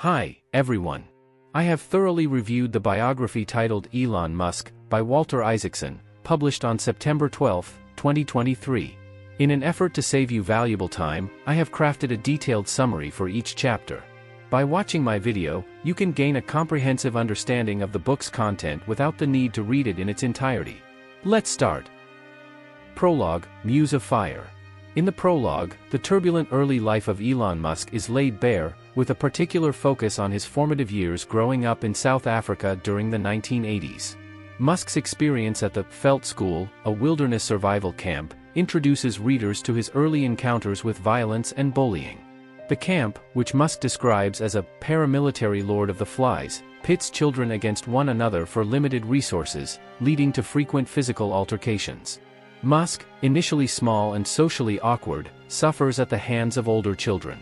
Hi, everyone. I have thoroughly reviewed the biography titled Elon Musk by Walter Isaacson, published on September 12, 2023. In an effort to save you valuable time, I have crafted a detailed summary for each chapter. By watching my video, you can gain a comprehensive understanding of the book's content without the need to read it in its entirety. Let's start. Prologue, Muse of Fire. In the prologue, the turbulent early life of Elon Musk is laid bare, with a particular focus on his formative years growing up in South Africa during the 1980s. Musk's experience at the Veld School, a wilderness survival camp, introduces readers to his early encounters with violence and bullying. The camp, which Musk describes as a paramilitary Lord of the Flies, pits children against one another for limited resources, leading to frequent physical altercations. Musk, initially small and socially awkward, suffers at the hands of older children.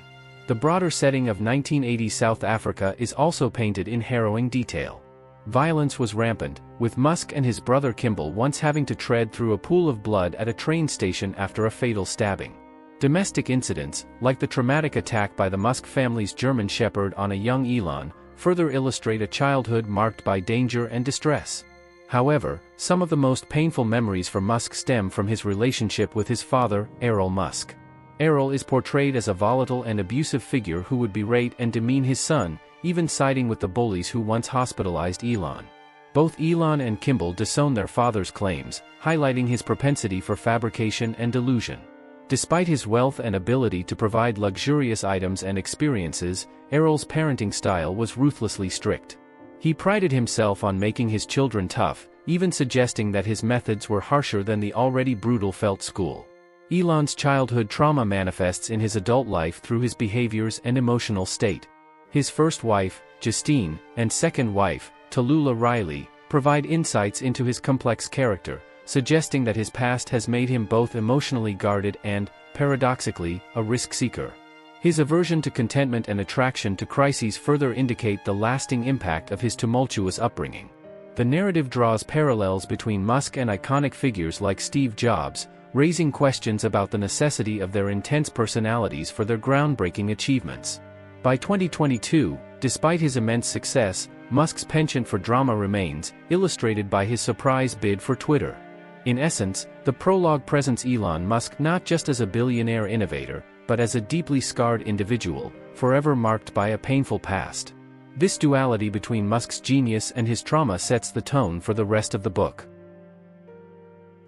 The broader setting of 1980 South Africa is also painted in harrowing detail. Violence was rampant, with Musk and his brother Kimball once having to tread through a pool of blood at a train station after a fatal stabbing. Domestic incidents, like the traumatic attack by the Musk family's German Shepherd on a young Elon, further illustrate a childhood marked by danger and distress. However, some of the most painful memories for Musk stem from his relationship with his father, Errol Musk. Errol is portrayed as a volatile and abusive figure who would berate and demean his son, even siding with the bullies who once hospitalized Elon. Both Elon and Kimball disown their father's claims, highlighting his propensity for fabrication and delusion. Despite his wealth and ability to provide luxurious items and experiences, Errol's parenting style was ruthlessly strict. He prided himself on making his children tough, even suggesting that his methods were harsher than the already brutal Veld School. Elon's childhood trauma manifests in his adult life through his behaviors and emotional state. His first wife, Justine, and second wife, Tallulah Riley, provide insights into his complex character, suggesting that his past has made him both emotionally guarded and, paradoxically, a risk seeker. His aversion to contentment and attraction to crises further indicate the lasting impact of his tumultuous upbringing. The narrative draws parallels between Musk and iconic figures like Steve Jobs, raising questions about the necessity of their intense personalities for their groundbreaking achievements. By 2022, despite his immense success, Musk's penchant for drama remains, illustrated by his surprise bid for Twitter. In essence, the prologue presents Elon Musk not just as a billionaire innovator, but as a deeply scarred individual, forever marked by a painful past. This duality between Musk's genius and his trauma sets the tone for the rest of the book.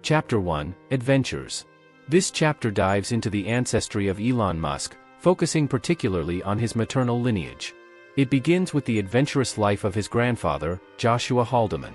Chapter 1, Adventures. This chapter dives into the ancestry of Elon Musk, focusing particularly on his maternal lineage. It begins with the adventurous life of his grandfather, Joshua Haldeman.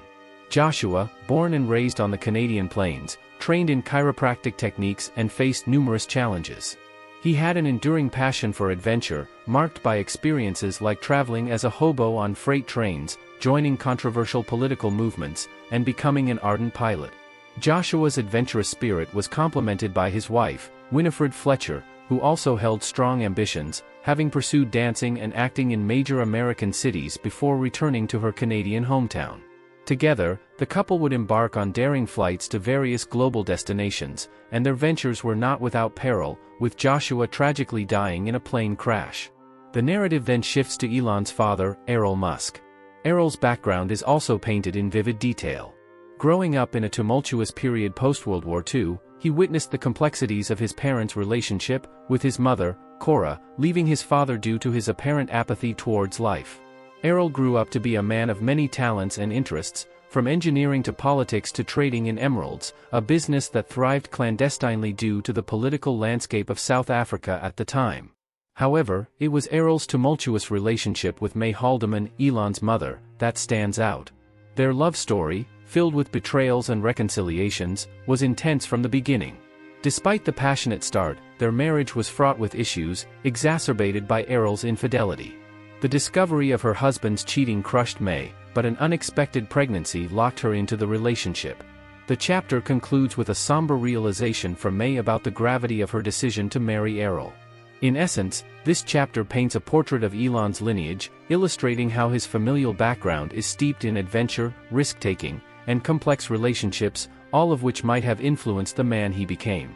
Joshua, born and raised on the Canadian plains, trained in chiropractic techniques and faced numerous challenges. He had an enduring passion for adventure, marked by experiences like traveling as a hobo on freight trains, joining controversial political movements, and becoming an ardent pilot. Joshua's adventurous spirit was complemented by his wife, Winifred Fletcher, who also held strong ambitions, having pursued dancing and acting in major American cities before returning to her Canadian hometown. Together, the couple would embark on daring flights to various global destinations, and their ventures were not without peril, with Joshua tragically dying in a plane crash. The narrative then shifts to Elon's father, Errol Musk. Errol's background is also painted in vivid detail. Growing up in a tumultuous period post-World War II, he witnessed the complexities of his parents' relationship with his mother, Cora, leaving his father due to his apparent apathy towards life. Errol grew up to be a man of many talents and interests, from engineering to politics to trading in emeralds, a business that thrived clandestinely due to the political landscape of South Africa at the time. However, it was Errol's tumultuous relationship with May Haldeman, Elon's mother, that stands out. Their love story, filled with betrayals and reconciliations, was intense from the beginning. Despite the passionate start, their marriage was fraught with issues, exacerbated by Errol's infidelity. The discovery of her husband's cheating crushed May, but an unexpected pregnancy locked her into the relationship. The chapter concludes with a somber realization from May about the gravity of her decision to marry Errol. In essence, this chapter paints a portrait of Elon's lineage, illustrating how his familial background is steeped in adventure, risk-taking, and complex relationships, all of which might have influenced the man he became.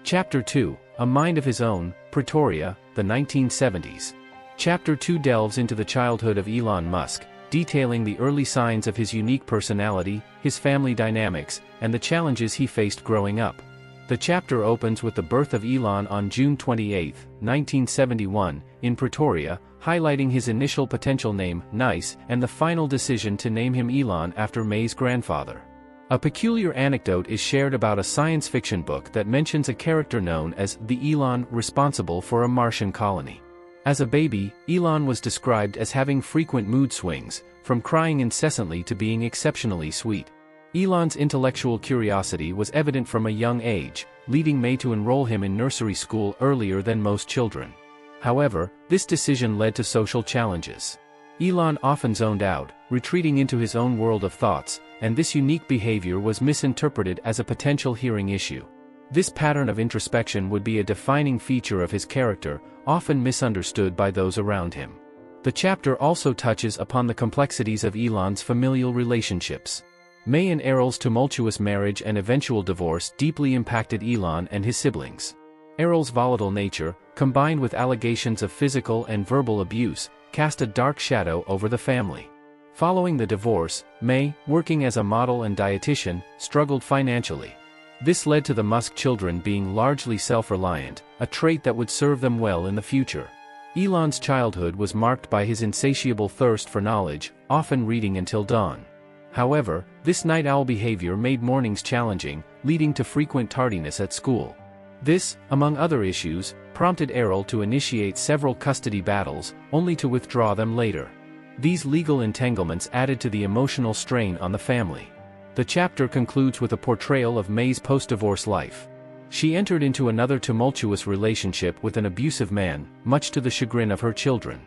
Chapter 2, A Mind of His Own, Pretoria, the 1970s. Chapter 2 delves into the childhood of Elon Musk, detailing the early signs of his unique personality, his family dynamics, and the challenges he faced growing up. The chapter opens with the birth of Elon on June 28, 1971, in Pretoria, highlighting his initial potential name, Nice, and the final decision to name him Elon after May's grandfather. A peculiar anecdote is shared about a science fiction book that mentions a character known as the Elon responsible for a Martian colony. As a baby, Elon was described as having frequent mood swings, from crying incessantly to being exceptionally sweet. Elon's intellectual curiosity was evident from a young age, leading May to enroll him in nursery school earlier than most children. However, this decision led to social challenges. Elon often zoned out, retreating into his own world of thoughts, and this unique behavior was misinterpreted as a potential hearing issue. This pattern of introspection would be a defining feature of his character, often misunderstood by those around him. The chapter also touches upon the complexities of Elon's familial relationships. May and Errol's tumultuous marriage and eventual divorce deeply impacted Elon and his siblings. Errol's volatile nature, combined with allegations of physical and verbal abuse, cast a dark shadow over the family. Following the divorce, May, working as a model and dietitian, struggled financially. This led to the Musk children being largely self-reliant, a trait that would serve them well in the future. Elon's childhood was marked by his insatiable thirst for knowledge, often reading until dawn. However, this night owl behavior made mornings challenging, leading to frequent tardiness at school. This, among other issues, prompted Errol to initiate several custody battles, only to withdraw them later. These legal entanglements added to the emotional strain on the family. The chapter concludes with a portrayal of May's post-divorce life. She entered into another tumultuous relationship with an abusive man, much to the chagrin of her children.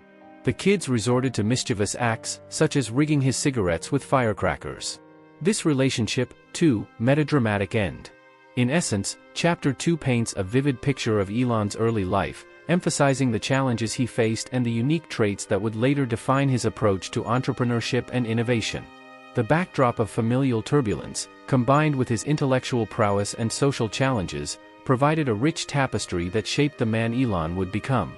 The kids resorted to mischievous acts, such as rigging his cigarettes with firecrackers. This relationship, too, met a dramatic end. In essence, Chapter 2 paints a vivid picture of Elon's early life, emphasizing the challenges he faced and the unique traits that would later define his approach to entrepreneurship and innovation. The backdrop of familial turbulence, combined with his intellectual prowess and social challenges, provided a rich tapestry that shaped the man Elon would become.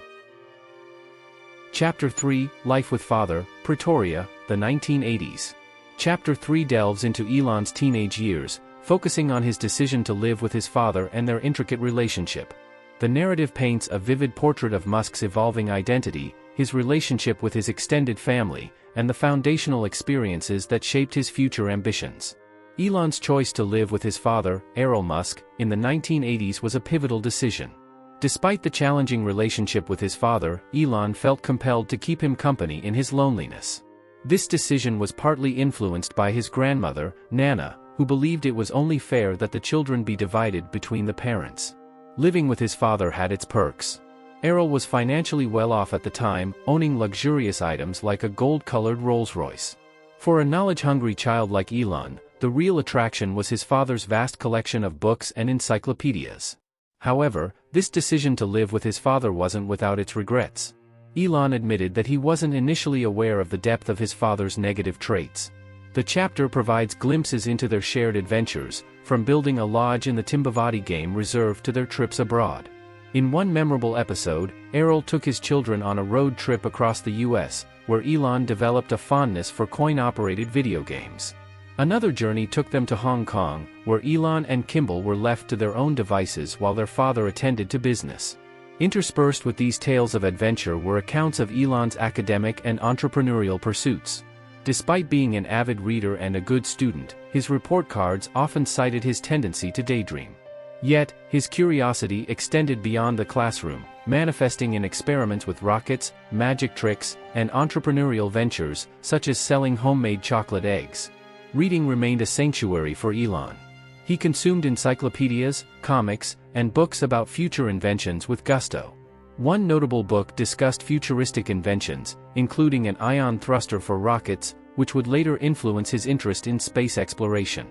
Chapter 3, Life with Father, Pretoria, the 1980s. Chapter 3 delves into Elon's teenage years, focusing on his decision to live with his father and their intricate relationship. The narrative paints a vivid portrait of Musk's evolving identity, his relationship with his extended family, and the foundational experiences that shaped his future ambitions. Elon's choice to live with his father, Errol Musk, in the 1980s was a pivotal decision. Despite the challenging relationship with his father, Elon felt compelled to keep him company in his loneliness. This decision was partly influenced by his grandmother, Nana, who believed it was only fair that the children be divided between the parents. Living with his father had its perks. Errol was financially well off at the time, owning luxurious items like a gold-colored Rolls-Royce. For a knowledge-hungry child like Elon, the real attraction was his father's vast collection of books and encyclopedias. However, this decision to live with his father wasn't without its regrets. Elon admitted that he wasn't initially aware of the depth of his father's negative traits. The chapter provides glimpses into their shared adventures, from building a lodge in the Timbavati game reserve to their trips abroad. In one memorable episode, Errol took his children on a road trip across the US, where Elon developed a fondness for coin-operated video games. Another journey took them to Hong Kong, where Elon and Kimball were left to their own devices while their father attended to business. Interspersed with these tales of adventure were accounts of Elon's academic and entrepreneurial pursuits. Despite being an avid reader and a good student, his report cards often cited his tendency to daydream. Yet, his curiosity extended beyond the classroom, manifesting in experiments with rockets, magic tricks, and entrepreneurial ventures, such as selling homemade chocolate eggs. Reading remained a sanctuary for Elon. He consumed encyclopedias, comics, and books about future inventions with gusto. One notable book discussed futuristic inventions, including an ion thruster for rockets, which would later influence his interest in space exploration.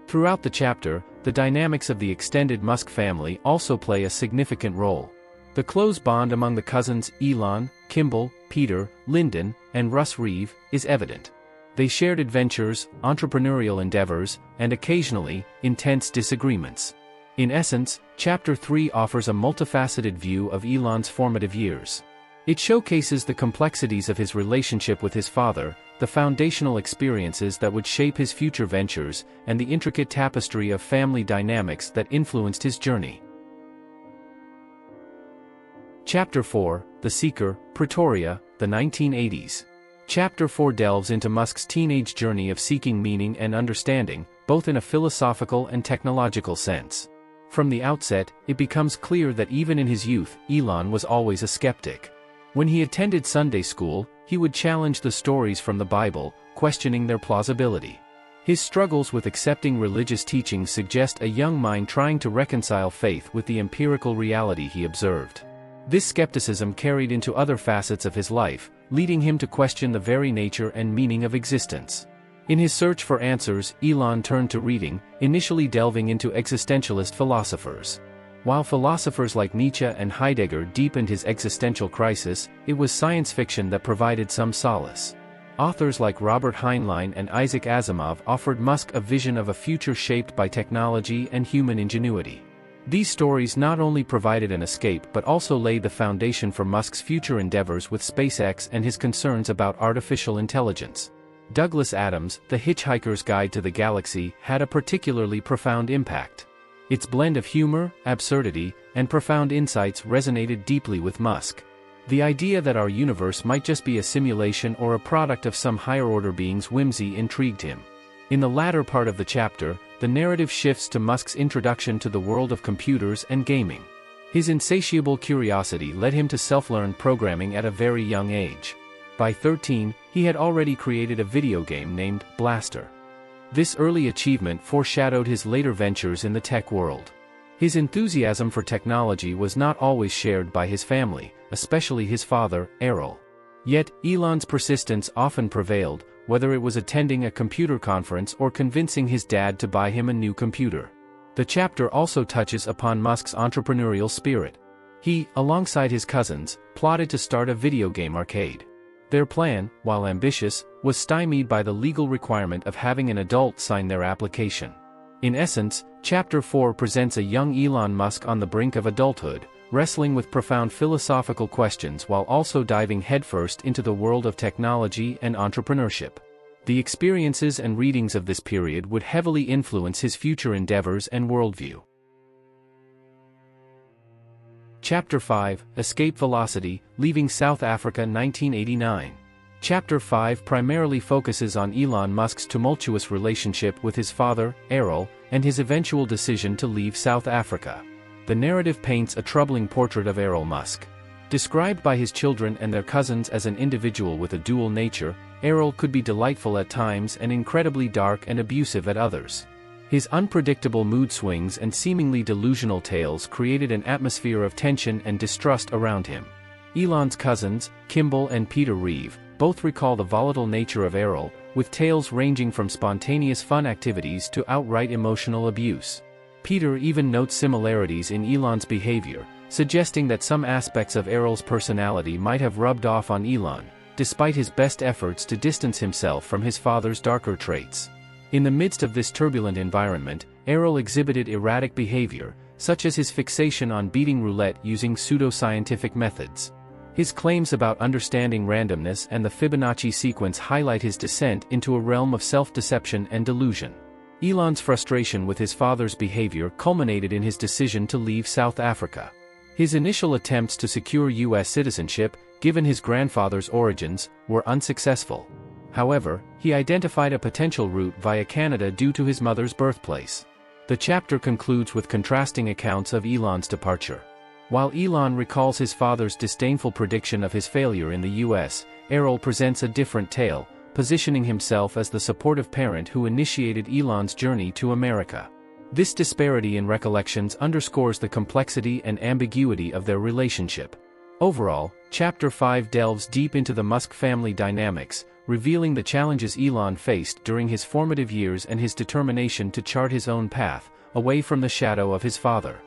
Throughout the chapter, the dynamics of the extended Musk family also play a significant role. The close bond among the cousins Elon, Kimball, Peter, Lyndon, and Russ Reeve is evident. They shared adventures, entrepreneurial endeavors, and occasionally, intense disagreements. In essence, Chapter 3 offers a multifaceted view of Elon's formative years. It showcases the complexities of his relationship with his father, the foundational experiences that would shape his future ventures, and the intricate tapestry of family dynamics that influenced his journey. Chapter 4, The Seeker, Pretoria, the 1980s. Chapter 4 delves into Musk's teenage journey of seeking meaning and understanding, both in a philosophical and technological sense. From the outset, it becomes clear that even in his youth, Elon was always a skeptic. When he attended Sunday school, he would challenge the stories from the Bible, questioning their plausibility. His struggles with accepting religious teachings suggest a young mind trying to reconcile faith with the empirical reality he observed. This skepticism carried into other facets of his life, leading him to question the very nature and meaning of existence. In his search for answers, Elon turned to reading, initially delving into existentialist philosophers. While philosophers like Nietzsche and Heidegger deepened his existential crisis, it was science fiction that provided some solace. Authors like Robert Heinlein and Isaac Asimov offered Musk a vision of a future shaped by technology and human ingenuity. These stories not only provided an escape but also laid the foundation for Musk's future endeavors with SpaceX and his concerns about artificial intelligence. Douglas Adams' The Hitchhiker's Guide to the Galaxy had a particularly profound impact. Its blend of humor, absurdity, and profound insights resonated deeply with Musk. The idea that our universe might just be a simulation or a product of some higher-order being's whimsy intrigued him. In the latter part of the chapter, the narrative shifts to Musk's introduction to the world of computers and gaming. His insatiable curiosity led him to self-learn programming at a very young age. By 13, he had already created a video game named Blaster. This early achievement foreshadowed his later ventures in the tech world. His enthusiasm for technology was not always shared by his family, especially his father, Errol. Yet, Elon's persistence often prevailed, whether it was attending a computer conference or convincing his dad to buy him a new computer. The chapter also touches upon Musk's entrepreneurial spirit. He, alongside his cousins, plotted to start a video game arcade. Their plan, while ambitious, was stymied by the legal requirement of having an adult sign their application. In essence, Chapter 4 presents a young Elon Musk on the brink of adulthood, wrestling with profound philosophical questions while also diving headfirst into the world of technology and entrepreneurship. The experiences and readings of this period would heavily influence his future endeavors and worldview. Chapter 5, Escape Velocity, Leaving South Africa 1989. Chapter 5 primarily focuses on Elon Musk's tumultuous relationship with his father, Errol, and his eventual decision to leave South Africa. The narrative paints a troubling portrait of Errol Musk. Described by his children and their cousins as an individual with a dual nature, Errol could be delightful at times and incredibly dark and abusive at others. His unpredictable mood swings and seemingly delusional tales created an atmosphere of tension and distrust around him. Elon's cousins, Kimball and Peter Reeve, both recall the volatile nature of Errol, with tales ranging from spontaneous fun activities to outright emotional abuse. Peter even notes similarities in Elon's behavior, suggesting that some aspects of Errol's personality might have rubbed off on Elon, despite his best efforts to distance himself from his father's darker traits. In the midst of this turbulent environment, Errol exhibited erratic behavior, such as his fixation on beating roulette using pseudoscientific methods. His claims about understanding randomness and the Fibonacci sequence highlight his descent into a realm of self-deception and delusion. Elon's frustration with his father's behavior culminated in his decision to leave South Africa. His initial attempts to secure U.S. citizenship, given his grandfather's origins, were unsuccessful. However, he identified a potential route via Canada due to his mother's birthplace. The chapter concludes with contrasting accounts of Elon's departure. While Elon recalls his father's disdainful prediction of his failure in the U.S., Errol presents a different tale, positioning himself as the supportive parent who initiated Elon's journey to America. This disparity in recollections underscores the complexity and ambiguity of their relationship. Overall, Chapter 5 delves deep into the Musk family dynamics, revealing the challenges Elon faced during his formative years and his determination to chart his own path, away from the shadow of his father.